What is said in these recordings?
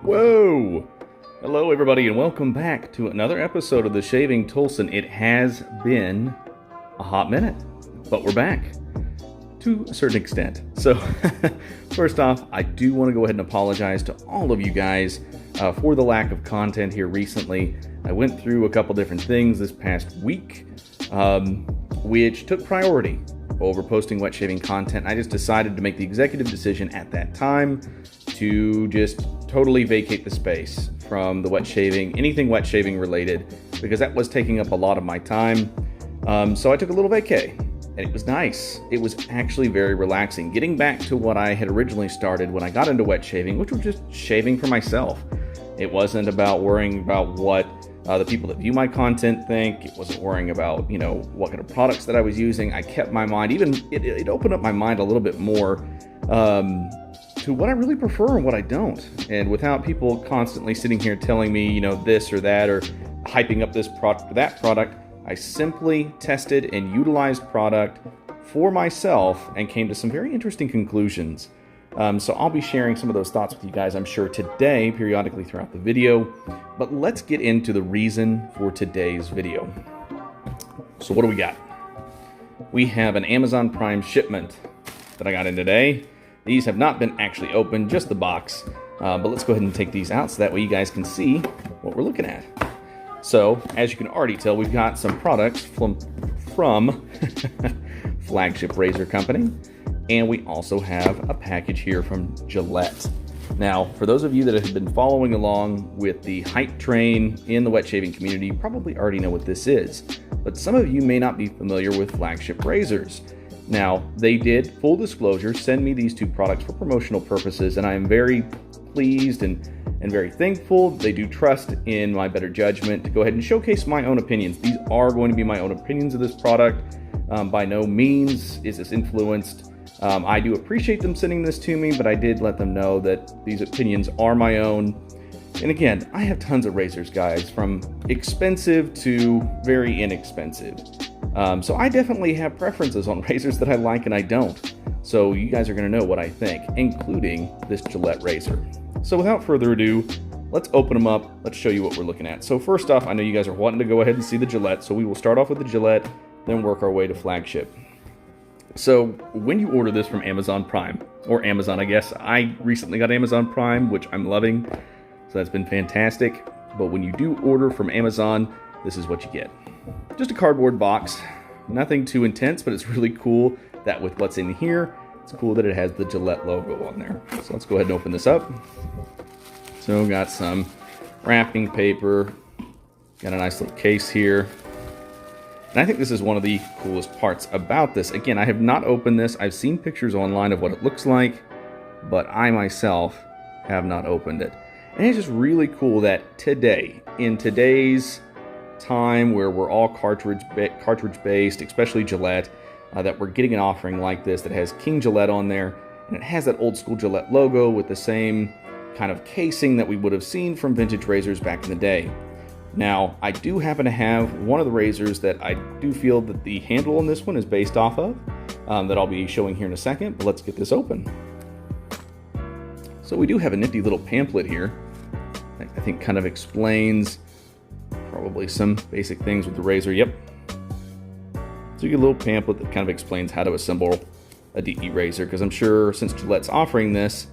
Whoa! Hello everybody and welcome back to another episode of The Shaving Tolson. It has been a hot minute, but we're back to a certain extent. So first off, I do want to go ahead and apologize to all of you guys for the lack of content here recently. I went through a couple different things this past week, which took priority over posting wet shaving content. I just decided to make the executive decision at that time to just totally vacate the space from the wet shaving, anything wet shaving related, because that was taking up a lot of my time. So I took a little vacay, and it was nice. It was actually very relaxing. Getting back to what I had originally started when I got into wet shaving, which was just shaving for myself. It wasn't about worrying about what the people that view my content think. It wasn't worrying about, what kind of products that I was using. I kept my mind, it opened up my mind a little bit more to what I really prefer and what I don't. And without people constantly sitting here telling me, this or that, or hyping up this product or that product, I simply tested and utilized product for myself and came to some very interesting conclusions. So I'll be sharing some of those thoughts with you guys, I'm sure, today, periodically throughout the video. But let's get into the reason for today's video. So what do we got? We have an Amazon Prime shipment that I got in today. These have not been actually opened, just the box. But let's go ahead and take these out so that way you guys can see what we're looking at. So, as you can already tell, we've got some products from Flagship Razor Company. And we also have a package here from Gillette. Now, for those of you that have been following along with the hype train in the wet shaving community, you probably already know what this is. But some of you may not be familiar with Flagship Razors. Now, they did, full disclosure, send me these two products for promotional purposes, and I am very pleased and very thankful. They do trust in my better judgment to go ahead and showcase my own opinions. These are going to be my own opinions of this product. By no means is this influenced. I do appreciate them sending this to me, but I did let them know that these opinions are my own. And again, I have tons of razors, guys, from expensive to very inexpensive. So I definitely have preferences on razors that I like and I don't. So you guys are going to know what I think, including this Gillette razor. So without further ado, let's open them up. Let's show you what we're looking at. So first off, I know you guys are wanting to go ahead and see the Gillette, so we will start off with the Gillette, then work our way to Flagship. So when you order this from Amazon Prime, or Amazon, I guess, I recently got Amazon Prime, which I'm loving, so that's been fantastic. But when you do order from Amazon, this is what you get. Just a cardboard box, nothing too intense, but it's really cool that with what's in here, it's cool that it has the Gillette logo on there. So let's go ahead and open this up. So got some wrapping paper, got a nice little case here. And I think this is one of the coolest parts about this. Again, I have not opened this. I've seen pictures online of what it looks like, but I myself have not opened it. And it's just really cool that today, in today's time where we're all cartridge based, especially Gillette, that we're getting an offering like this that has King Gillette on there, and it has that old school Gillette logo with the same kind of casing that we would have seen from vintage razors back in the day. Now, I do happen to have one of the razors that I do feel that the handle on this one is based off of, that I'll be showing here in a second, but let's get this open. So we do have a nifty little pamphlet here that I think kind of explains probably some basic things with the razor. Yep. So you get a little pamphlet that kind of explains how to assemble a DE razor, because I'm sure since Gillette's offering this,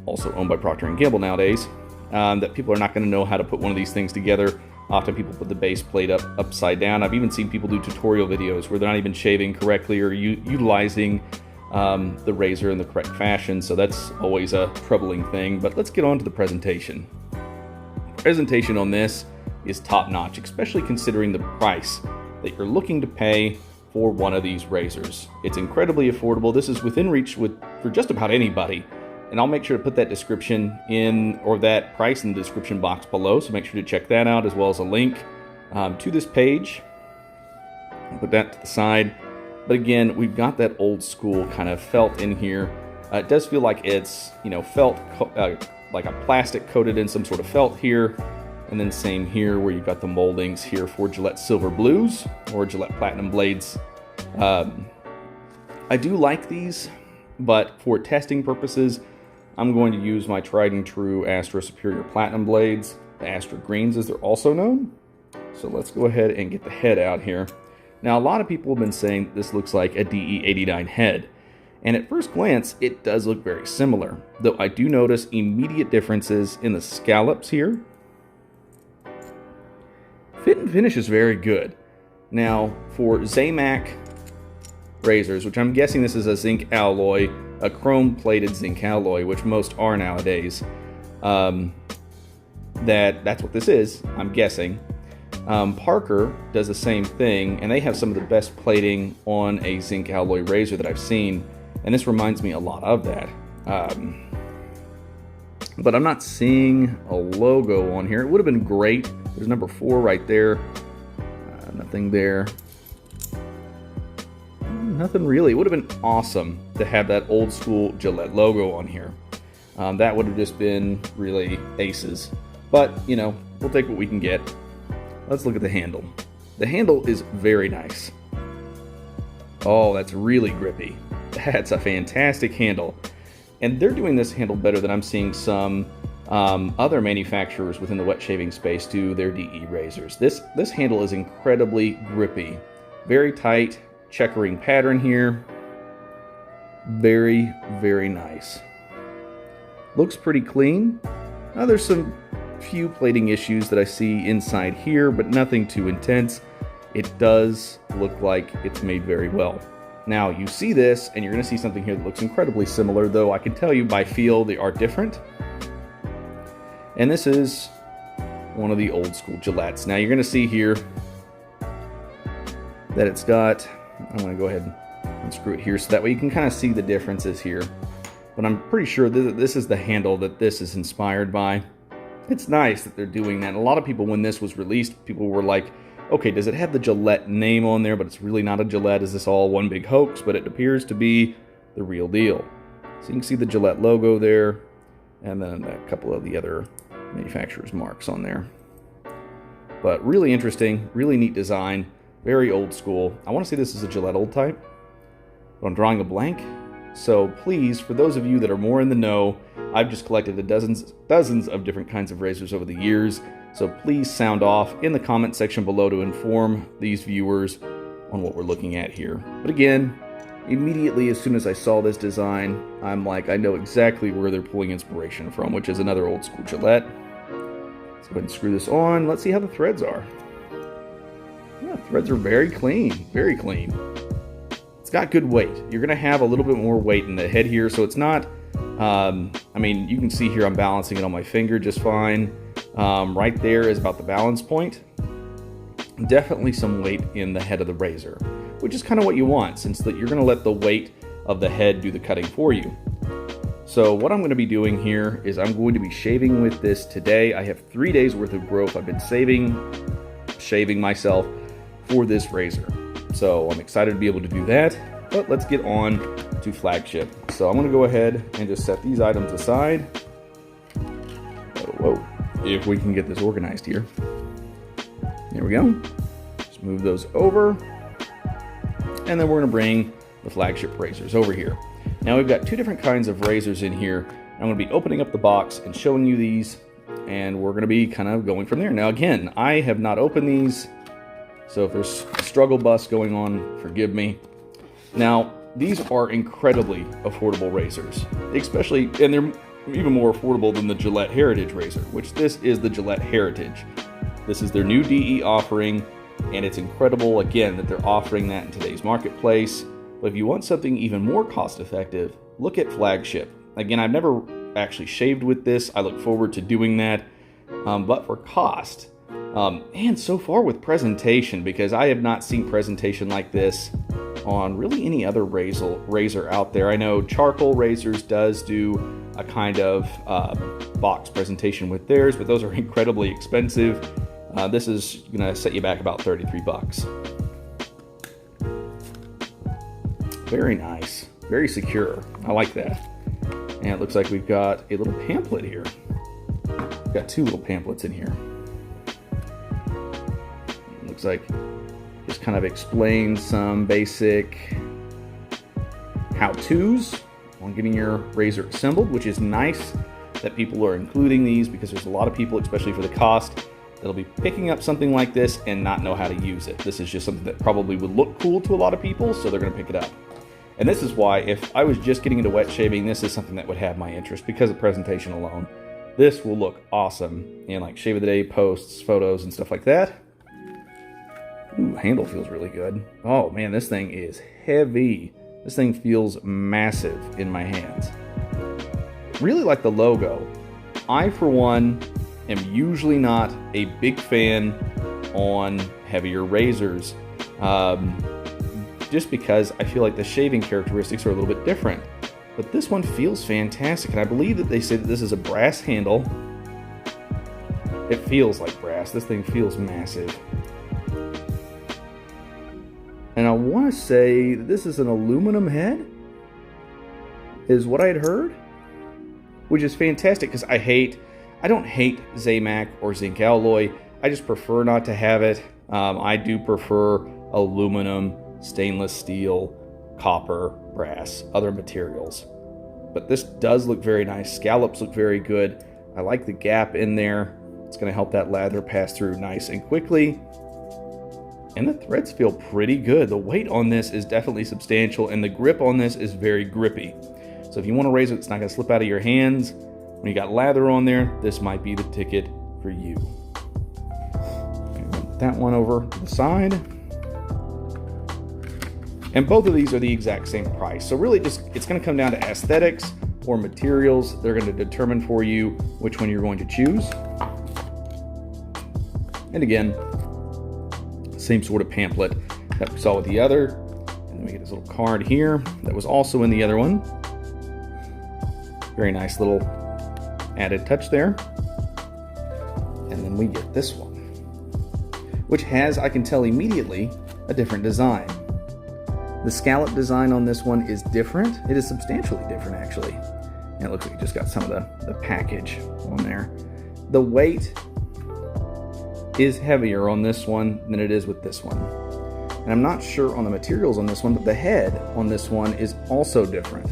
also owned by Procter & Gamble nowadays, that people are not going to know how to put one of these things together. Often people put the base plate upside down. I've even seen people do tutorial videos where they're not even shaving correctly or utilizing the razor in the correct fashion, so that's always a troubling thing. But let's get on to the presentation. The presentation on this is top-notch, especially considering the price that you're looking to pay for one of these razors. It's incredibly affordable. This is within reach for just about anybody. And I'll make sure to put that description in, or that price in the description box below, so make sure to check that out, as well as a link to this page. I'll put that to the side. But again, we've got that old school kind of felt in here. It does feel like it's, felt, like a plastic coated in some sort of felt here. And then same here, where you've got the moldings here for Gillette Silver Blues or Gillette Platinum Blades. I do like these, but for testing purposes, I'm going to use my tried and true Astra Superior Platinum blades, the Astra Greens as they're also known. So let's go ahead and get the head out here. Now, a lot of people have been saying that this looks like a DE89 head, and at first glance, it does look very similar, though I do notice immediate differences in the scallops here. Fit and finish is very good. Now, for Zamac razors, which I'm guessing this is a zinc alloy, a chrome-plated zinc alloy, which most are nowadays, that's what this is, I'm guessing. Parker does the same thing, and they have some of the best plating on a zinc alloy razor that I've seen, and this reminds me a lot of that. But I'm not seeing a logo on here. It would have been great. There's number 4 right there. Nothing there. Nothing really. It would have been awesome to have that old school Gillette logo on here. That would have just been really aces. But, you know, we'll take what we can get. Let's look at the handle. The handle is very nice. Oh, that's really grippy. That's a fantastic handle. And they're doing this handle better than I'm seeing some other manufacturers within the wet shaving space do their DE razors. This handle is incredibly grippy. Very tight, checkering pattern here. Very, very nice. Looks pretty clean. There's some few plating issues that I see inside here, but nothing too intense. It does look like it's made very well. Now, you see this, and you're going to see something here that looks incredibly similar, though I can tell you by feel they are different. And this is one of the old school Gillettes. Now, you're going to see here that it's got, I'm going to go ahead and screw it here so that way you can kind of see the differences here. But I'm pretty sure that this is the handle that this is inspired by. It's nice that they're doing that. And a lot of people, when this was released, people were like, okay, does it have the Gillette name on there, but it's really not a Gillette? Is this all one big hoax? But it appears to be the real deal. So you can see the Gillette logo there, and then a couple of the other manufacturer's marks on there. But really interesting, really neat design, very old school. I want to say this is a Gillette old type, but I'm drawing a blank. So please, for those of you that are more in the know, I've just collected dozens of different kinds of razors over the years. So please sound off in the comment section below to inform these viewers on what we're looking at here. But again, immediately as soon as I saw this design, I'm like, I know exactly where they're pulling inspiration from, which is another old school Gillette. Let's go ahead and screw this on. Let's see how the threads are. Yeah, threads are very clean, very clean. It's got good weight. You're going to have a little bit more weight in the head here, so it's not, I mean, you can see here I'm balancing it on my finger just fine. Right there is about the balance point. Definitely some weight in the head of the razor, which is kind of what you want, since that you're going to let the weight of the head do the cutting for you. So what I'm going to be doing here is I'm going to be shaving with this today. I have 3 days worth of growth. I've been shaving myself for this razor. So I'm excited to be able to do that, but let's get on to Flagship. So I'm going to go ahead and just set these items aside. Whoa. If we can get this organized here. There we go. Just move those over. And then we're going to bring the Flagship razors over here. Now we've got 2 different kinds of razors in here. I'm going to be opening up the box and showing you these, and we're going to be kind of going from there. Now again, I have not opened these, so if there's a struggle bus going on, forgive me. Now, these are incredibly affordable razors, especially, and they're even more affordable than the Gillette Heritage razor, which this is the Gillette Heritage. This is their new DE offering, and it's incredible, again, that they're offering that in today's marketplace. But if you want something even more cost-effective, look at Flagship. Again, I've never actually shaved with this. I look forward to doing that. But for cost, and so far with presentation, because I have not seen presentation like this on really any other razor out there. I know Charcoal Razors does do a kind of box presentation with theirs, but those are incredibly expensive. This is going to set you back about 33 bucks. Very nice, very secure. I like that. And it looks like we've got a little pamphlet here. We've got 2 little pamphlets in here. It looks like just kind of explains some basic how-tos on getting your razor assembled, which is nice that people are including these because there's a lot of people, especially for the cost, that'll be picking up something like this and not know how to use it. This is just something that probably would look cool to a lot of people, so they're going to pick it up. And this is why, if I was just getting into wet shaving, this is something that would have my interest because of presentation alone. This will look awesome in like shave of the day posts, photos, and stuff like that. Ooh, handle feels really good. Oh man, this thing is heavy. This thing feels massive in my hands. Really like the logo. I, for one, am usually not a big fan on heavier razors, just because I feel like the shaving characteristics are a little bit different. But this one feels fantastic, and I believe that they say that this is a brass handle. It feels like brass. This thing feels massive. And I want to say that this is an aluminum head, is what I had heard, which is fantastic because I don't hate Zamac or zinc alloy. I just prefer not to have it. I do prefer aluminum, stainless steel, copper, brass, other materials. But this does look very nice. Scallops look very good. I like the gap in there. It's going to help that lather pass through nice and quickly. And the threads feel pretty good. The weight on this is definitely substantial, and the grip on this is very grippy. So if you want a razor that's not going to slip out of your hands, when you got lather on there, this might be the ticket for you. Put that one over to the side. And both of these are the exact same price. So really it's going to come down to aesthetics or materials. They're going to determine for you which one you're going to choose. And again, same sort of pamphlet that we saw with the other. And then we get this little card here that was also in the other one. Very nice little added touch there. And then we get this one, which has, I can tell immediately, a different design. The scallop design on this one is different. It is substantially different, actually. And it looks like it just got some of the package on there. The weight is heavier on this one than it is with this one. And I'm not sure on the materials on this one, but the head on this one is also different.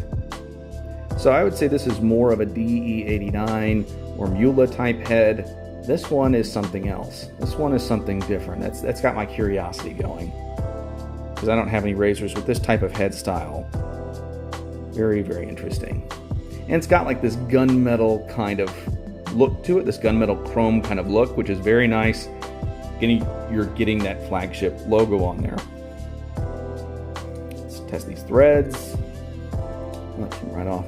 So I would say this is more of a DE89 or Mula type head. This one is something else. This one is something different. That's got my curiosity going, because I don't have any razors with this type of head style. Very, very interesting. And it's got like this gunmetal kind of look to it, this gunmetal chrome kind of look, which is very nice. You're getting that Flagship logo on there. Let's test these threads. Let's come right off.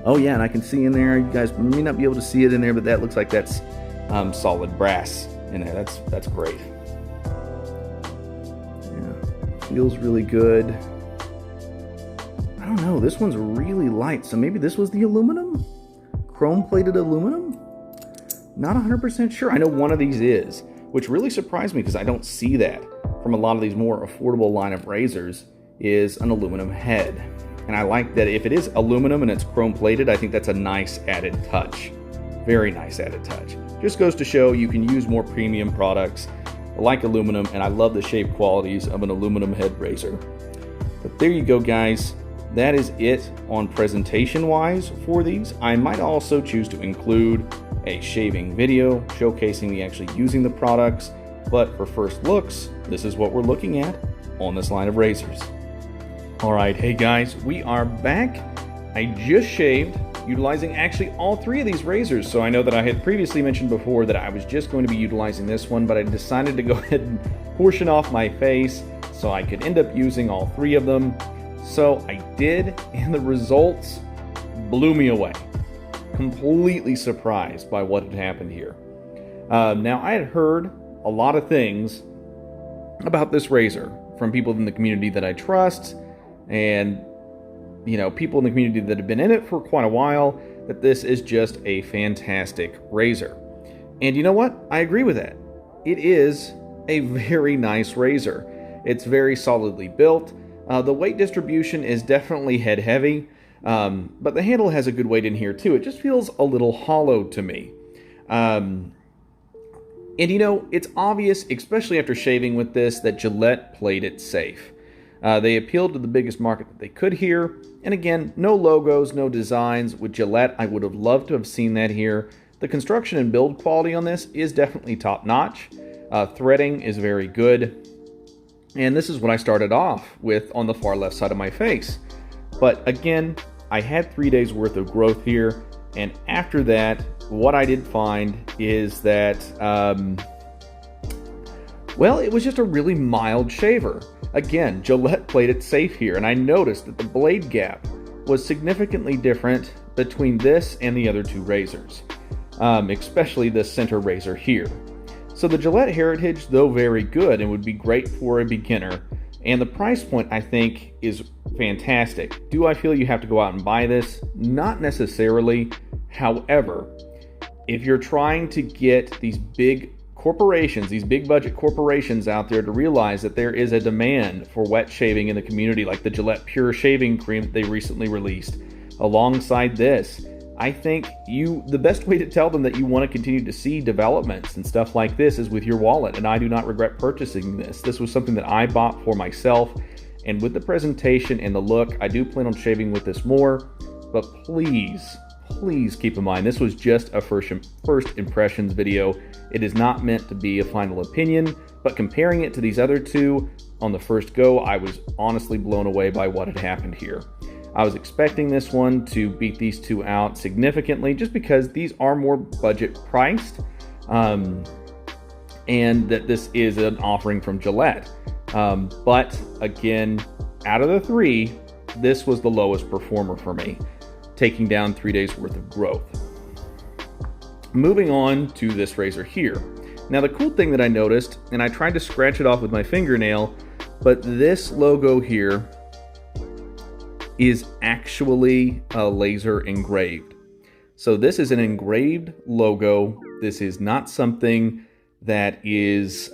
Oh yeah, and I can see in there, you guys may not be able to see it in there, but that looks like that's solid brass in there. That's great. Yeah, feels really good. I don't know, this one's really light, so maybe this was the aluminum? Chrome-plated aluminum? Not 100% sure. I know one of these is, which really surprised me because I don't see that from a lot of these more affordable line of razors, is an aluminum head. And I like that if it is aluminum and it's chrome-plated, I think that's a nice added touch. Very nice added touch. Just goes to show you can use more premium products like aluminum, and I love the shape qualities of an aluminum head razor. But there you go, guys. That is it on presentation-wise for these. I might also choose to include a shaving video showcasing me actually using the products, but for first looks, this is what we're looking at on this line of razors. All right, hey guys, we are back. I just shaved utilizing actually all three of these razors. So I know that I had previously mentioned before that I was just going to be utilizing this one, but I decided to go ahead and portion off my face so I could end up using all three of them. So I did, and the results blew me away. Completely surprised by what had happened here. Now, I had heard a lot of things about this razor from people in the community that I trust, and people in the community that have been in it for quite a while, that this is just a fantastic razor. And you know what? I agree with that. It is a very nice razor. It's very solidly built. The weight distribution is definitely head heavy, but the handle has a good weight in here too. It just feels a little hollow to me. And it's obvious, especially after shaving with this, that Gillette played it safe. They appealed to the biggest market that they could here. And again, no logos, no designs. With Gillette, I would have loved to have seen that here. The construction and build quality on this is definitely top notch. Threading is very good. And this is what I started off with on the far left side of my face. But again, I had 3 days worth of growth here. And after that, what I did find is that, well, it was just a really mild shaver. Again, Gillette played it safe here, and I noticed that the blade gap was significantly different between this and the other two razors, especially the center razor here. So the Gillette Heritage, though very good and would be great for a beginner, and the price point I think is fantastic. Do I feel you have to go out and buy this? Not necessarily. However, if you're trying to get these big corporations, these big budget corporations out there to realize that there is a demand for wet shaving in the community, like the Gillette Pure Shaving Cream that they recently released, alongside this, I think the best way to tell them that you want to continue to see developments and stuff like this is with your wallet, and I do not regret purchasing this. This was something that I bought for myself, and with the presentation and the look, I do plan on shaving with this more, but please keep in mind, this was just a first impressions video. It is not meant to be a final opinion, but comparing it to these other two on the first go, I was honestly blown away by what had happened here. I was expecting this one to beat these two out significantly just because these are more budget priced, and that this is an offering from Gillette. But again, out of the three, this was the lowest performer for me, taking down 3 days worth of growth. Moving on to this razor here. Now the cool thing that I noticed, and I tried to scratch it off with my fingernail, but this logo here is actually a laser engraved. So this is an engraved logo. This is not something that is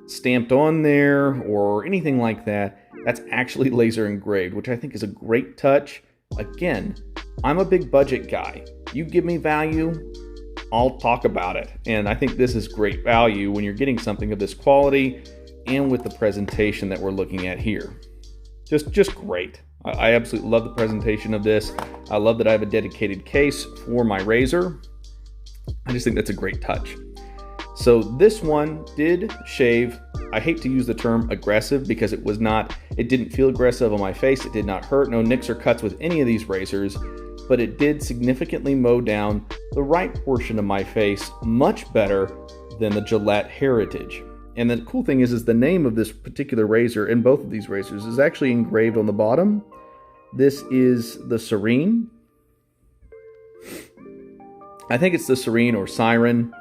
stamped on there or anything like that. That's actually laser engraved, which I think is a great touch. Again, I'm a big budget guy. You give me value, I'll talk about it. And I think this is great value when you're getting something of this quality and with the presentation that we're looking at here. Just great. I absolutely love the presentation of this. I love that I have a dedicated case for my razor. I just think that's a great touch. So this one did shave. I hate to use the term aggressive because it didn't feel aggressive on my face. It did not hurt. No nicks or cuts with any of these razors, but it did significantly mow down the right portion of my face much better than the Gillette Heritage. And the cool thing is the name of this particular razor in both of these razors is actually engraved on the bottom. This is the Serene. I think it's the Serene or Siren.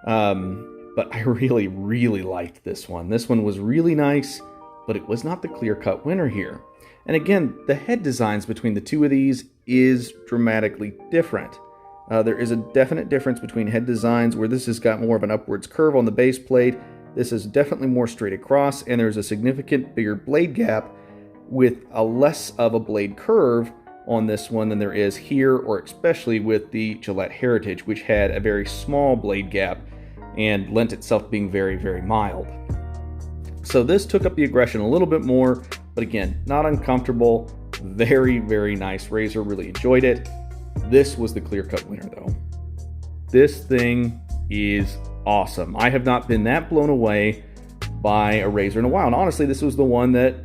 But I really liked this one. This one was really nice, but it was not the clear-cut winner here. And again, the head designs between the two of these is dramatically different. There is a definite difference between head designs where this has got more of an upwards curve on the base plate. This is definitely more straight across, and there's a significant bigger blade gap with a less of a blade curve on this one than there is here, or especially with the Gillette Heritage, which had a very small blade gap and lent itself being very, very mild. So this took up the aggression a little bit more, but again, not uncomfortable. Very, very nice razor. Really enjoyed it. This was the clear-cut winner, though. This thing is awesome. I have not been that blown away by a razor in a while. And honestly, this was the one that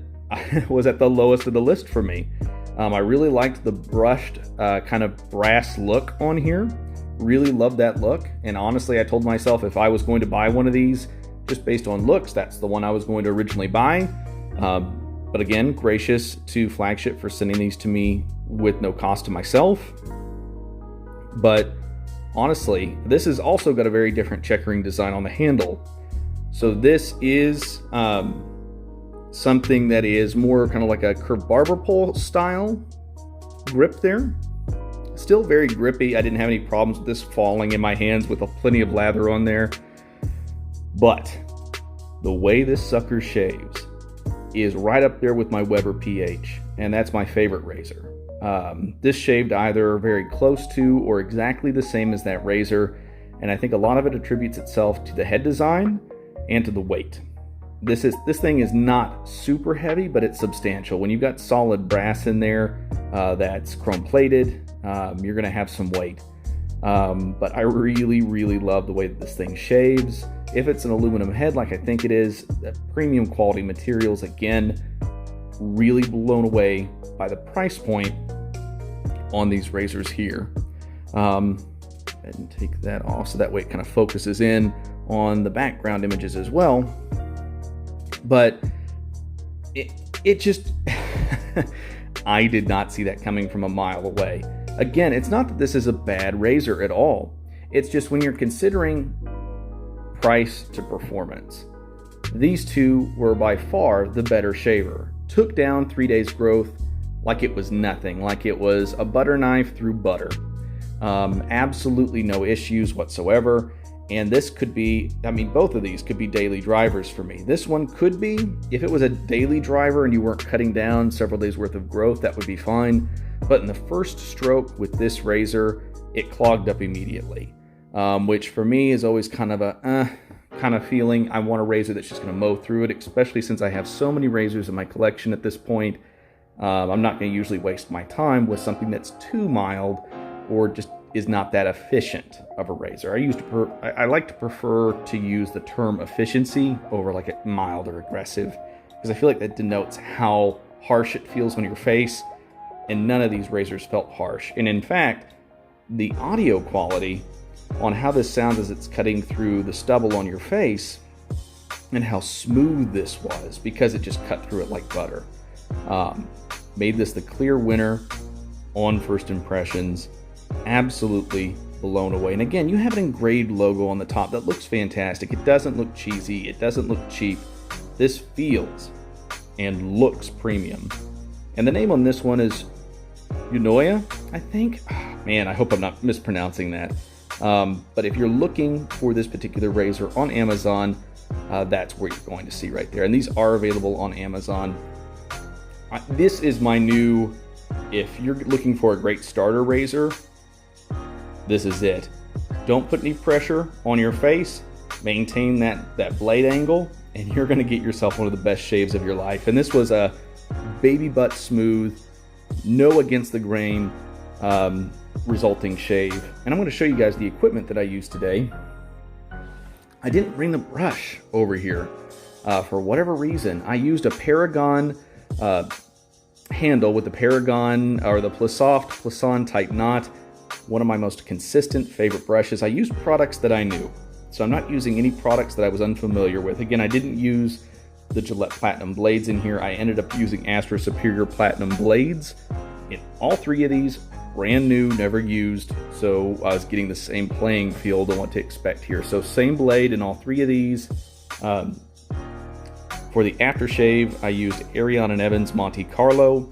was at the lowest of the list for me. I really liked the brushed kind of brass look on here. Really loved that look. And honestly, I told myself if I was going to buy one of these, just based on looks, that's the one I was going to originally buy. But again, gracious to Flagship for sending these to me with no cost to myself. But honestly, this has also got a very different checkering design on the handle. So this is something that is more kind of like a curved barber pole style grip there. Still very grippy. I didn't have any problems with this falling in my hands with plenty of lather on there. But the way this sucker shaves is right up there with my Weber PH, and that's my favorite razor. This shaved either very close to or exactly the same as that razor, and I think a lot of it attributes itself to the head design and to the weight. This thing is not super heavy, but it's substantial. When you've got solid brass in there that's chrome plated, you're going to have some weight. But I really, really love the way that this thing shaves. If it's an aluminum head like I think it is, premium quality materials, again, really blown away by the price point on these razors here. And take that off so that way it kind of focuses in on the background images as well. But it just, I did not see that coming from a mile away. Again, it's not that this is a bad razor at all. It's just when you're considering price to performance, these two were by far the better shaver. Took down 3 days growth like it was nothing, like it was a butter knife through butter. Absolutely no issues whatsoever. And this could be, I mean, both of these could be daily drivers for me. This one could be, if it was a daily driver and you weren't cutting down several days worth of growth, that would be fine. But in the first stroke with this razor, it clogged up immediately, which for me is always kind of a kind of feeling. I want a razor that's just going to mow through it, especially since I have so many razors in my collection at this point. I'm not going to usually waste my time with something that's too mild or just is not that efficient of a razor. I like to prefer to use the term efficiency over like a mild or aggressive, because I feel like that denotes how harsh it feels on your face, and none of these razors felt harsh. And in fact, the audio quality on how this sounds as it's cutting through the stubble on your face and how smooth this was, because it just cut through it like butter, made this the clear winner on first impressions. Absolutely blown away. And again, you have an engraved logo on the top that looks fantastic. It doesn't look cheesy. It doesn't look cheap. This feels and looks premium. And the name on this one is Unoya, I think. Man, I hope I'm not mispronouncing that. But if you're looking for this particular razor on Amazon, that's where you're going to see right there. And these are available on Amazon. This is my new, if you're looking for a great starter razor, this is it. Don't put any pressure on your face. Maintain that blade angle, and you're going to get yourself one of the best shaves of your life. And this was a baby butt smooth, no against the grain resulting shave. And I'm going to show you guys the equipment that I used today. I didn't bring the brush over here for whatever reason. I used a Paragon handle with the Paragon or the Plisson type knot. One of my most consistent favorite brushes. I used products that I knew, so I'm not using any products that I was unfamiliar with. Again, I didn't use the Gillette Platinum blades in here. I ended up using Astro Superior Platinum blades in all three of these, brand new, never used, so I was getting the same playing field on what to expect here. So same blade in all three of these. For the aftershave, I used Arion & Evans Monte Carlo.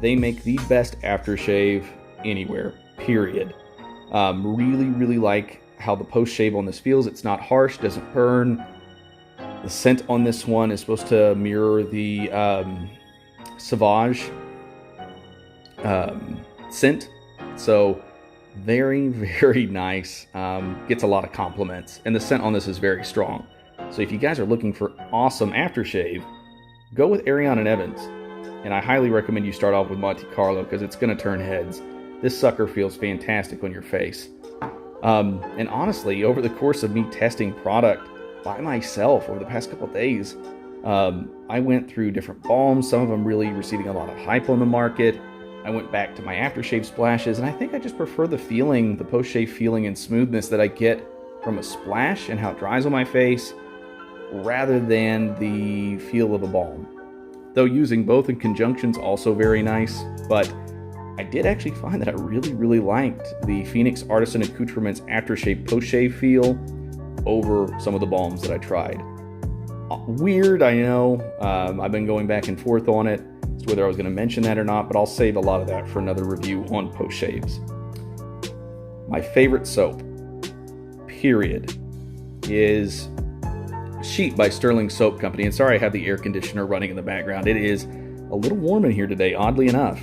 They make the best aftershave anywhere, period. Really, really like how the post-shave on this feels. It's not harsh, doesn't burn. The scent on this one is supposed to mirror the Sauvage scent. So very, very nice. Gets a lot of compliments. And the scent on this is very strong. So if you guys are looking for awesome aftershave, go with Arion & Evans. And I highly recommend you start off with Monte Carlo because it's going to turn heads. This sucker feels fantastic on your face. And honestly, over the course of me testing product by myself over the past couple of days, I went through different balms, some of them really receiving a lot of hype on the market. I went back to my aftershave splashes, and I think I just prefer the feeling, the post-shave feeling and smoothness that I get from a splash and how it dries on my face, rather than the feel of a balm. Though using both in conjunction is also very nice, but I did actually find that I really, really liked the Phoenix Artisan Accoutrements aftershave post-shave feel over some of the balms that I tried. Weird, I know. I've been going back and forth on it as to whether I was going to mention that or not, but I'll save a lot of that for another review on post-shaves. My favorite soap, period, is Sheet by Sterling Soap Company. And sorry I have the air conditioner running in the background. It is a little warm in here today, oddly enough.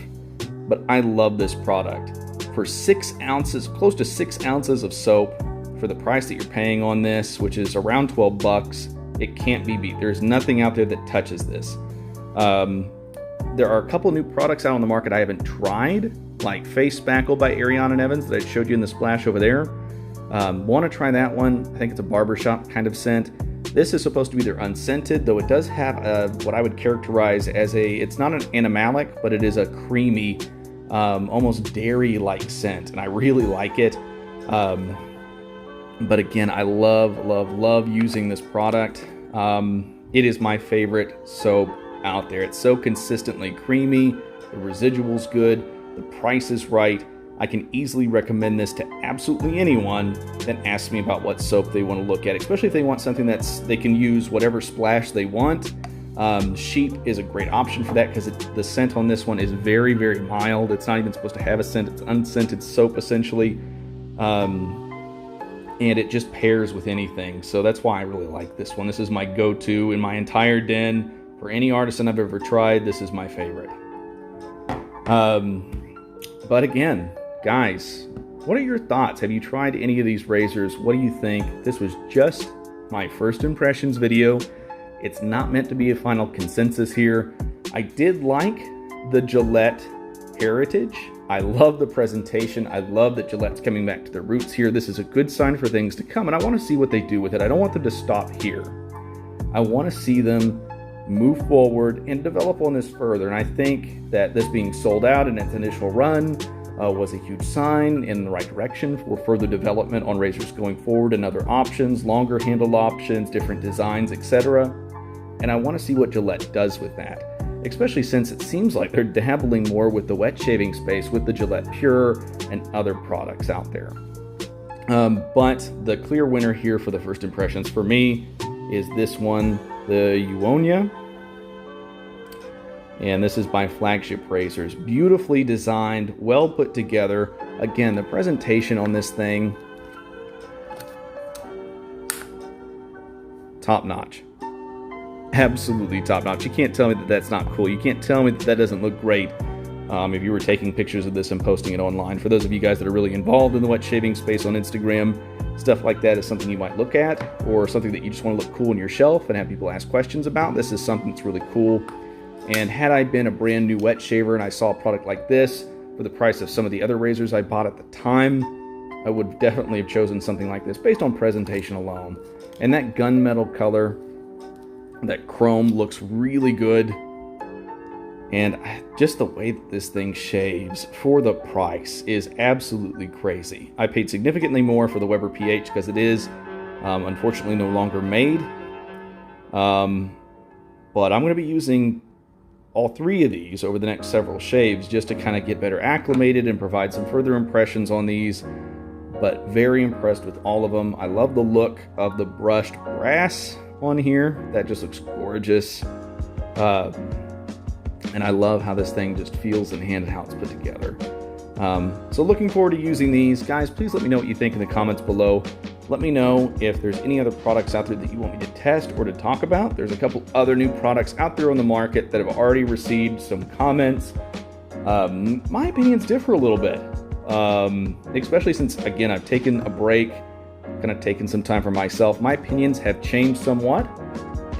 But I love this product. For 6 ounces, close to 6 ounces of soap, for the price that you're paying on this, which is around $12, It can't be beat. There's nothing out there that touches this. There are a couple new products out on the market I haven't tried, like Face Spackle by Ariana Evans that I showed you in the splash over there. Want to try that one. I think it's a barbershop kind of scent. This is supposed to be their unscented, though it does have what I would characterize as it's not an animalic, but it is a creamy, almost dairy-like scent, and I really like it. But again, I love using this product. It is my favorite soap out there. It's so consistently creamy, the residual's good, the price is right. I can easily recommend this to absolutely anyone that asks me about what soap they want to look at, especially if they want something they can use whatever splash they want. Sheep is a great option for that because the scent on this one is very, very mild. It's not even supposed to have a scent. It's unscented soap essentially. And it just pairs with anything. So that's why I really like this one. This is my go-to in my entire den. For any artisan I've ever tried, this is my favorite. But again, guys, what are your thoughts? Have you tried any of these razors? What do you think? This was just my first impressions video. It's not meant to be a final consensus here. I did like the Gillette Heritage. I love the presentation. I love that Gillette's coming back to their roots here. This is a good sign for things to come, and I want to see what they do with it. I don't want them to stop here. I want to see them move forward and develop on this further, and I think that this being sold out in its initial run was a huge sign in the right direction for further development on razors going forward and other options, longer handle options, different designs, etc. And I want to see what Gillette does with that, especially since it seems like they're dabbling more with the wet shaving space with the Gillette Pure and other products out there. But the clear winner here for the first impressions for me is this one, the Uonia. And this is by Flagship Razors. Beautifully designed, well put together. Again, the presentation on this thing, top notch. Absolutely top notch. You can't tell me that that's not cool. You can't tell me that that doesn't look great if you were taking pictures of this and posting it online. For those of you guys that are really involved in the wet shaving space on Instagram, stuff like that is something you might look at, or something that you just want to look cool on your shelf and have people ask questions about. This is something that's really cool. And had I been a brand new wet shaver and I saw a product like this for the price of some of the other razors I bought at the time, I would definitely have chosen something like this based on presentation alone. And that gunmetal color, that chrome, looks really good. And just the way that this thing shaves for the price is absolutely crazy. I paid significantly more for the Weber PH because it is unfortunately no longer made. But I'm going to be using all three of these over the next several shaves just to kind of get better acclimated and provide some further impressions on these. But very impressed with all of them. I love the look of the brushed brass on here. That just looks gorgeous. And I love how this thing just feels in hand and how it's put together. So looking forward to using these. Guys, please let me know what you think in the comments below. Let me know if there's any other products out there that you want me to test or to talk about. There's a couple other new products out there on the market that have already received some comments. My opinions differ a little bit, especially since, again, I've taken a break, kind of taken some time for myself. My opinions have changed somewhat,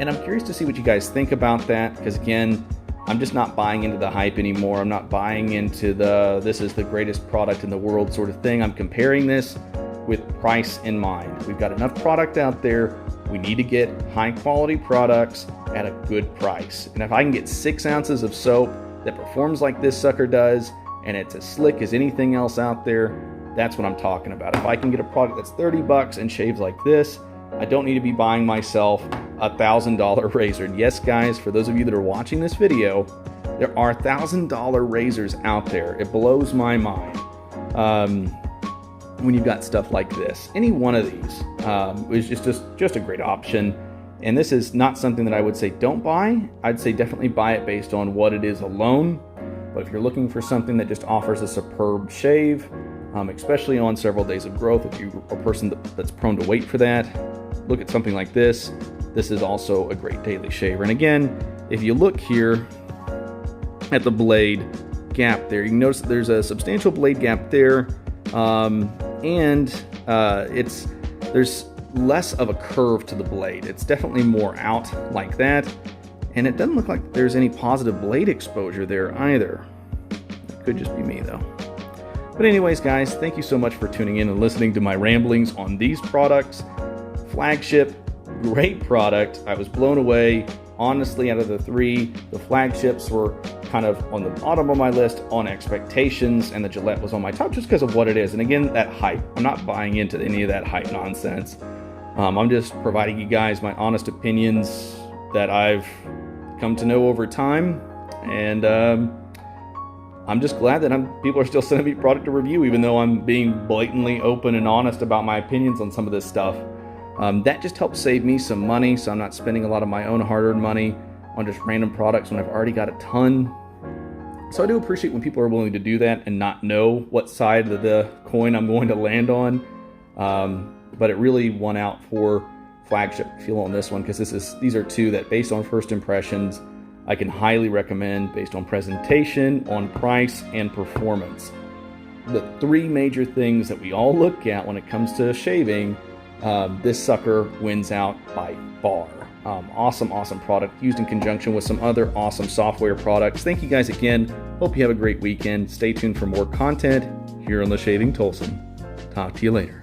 and I'm curious to see what you guys think about that, because, again, I'm just not buying into the hype anymore. I'm not buying into this is the greatest product in the world sort of thing. I'm comparing this with price in mind. We've got enough product out there. We need to get high quality products at a good price. And if I can get 6 ounces of soap that performs like this sucker does, and it's as slick as anything else out there, that's what I'm talking about. If I can get a product that's 30 bucks and shaves like this, I don't need to be buying myself a $1,000 razor. And yes, guys, for those of you that are watching this video, there are $1,000 razors out there. It blows my mind. When you've got stuff like this. Any one of these is just a great option. And this is not something that I would say don't buy. I'd say definitely buy it based on what it is alone. But if you're looking for something that just offers a superb shave, especially on several days of growth, if you're a person that's prone to wait for that, look at something like this. This is also a great daily shaver. And again, if you look here at the blade gap there, you can notice that there's a substantial blade gap there. There's less of a curve to the blade. It's definitely more out like that, and it doesn't look like there's any positive blade exposure there either. It could just be me though. But anyways, guys, thank you so much for tuning in and listening to my ramblings on these products. Flagship, great product. I was blown away. Honestly, out of the three, the Flagships were kind of on the bottom of my list on expectations, and the Gillette was on my top just because of what it is. And again, that hype. I'm not buying into any of that hype nonsense. I'm just providing you guys my honest opinions that I've come to know over time, and I'm just glad that people are still sending me product to review, even though I'm being blatantly open and honest about my opinions on some of this stuff. That just helps save me some money, so I'm not spending a lot of my own hard-earned money on just random products when I've already got a ton. So I do appreciate when people are willing to do that and not know what side of the coin I'm going to land on. But it really won out for Flagship feel on this one, because these are two that, based on first impressions, I can highly recommend based on presentation, on price, and performance. The three major things that we all look at when it comes to shaving, this sucker wins out by far. Awesome product used in conjunction with some other awesome software products. Thank you guys again. Hope you have a great weekend. Stay tuned for more content here on The Shaving Tolson. Talk to you later.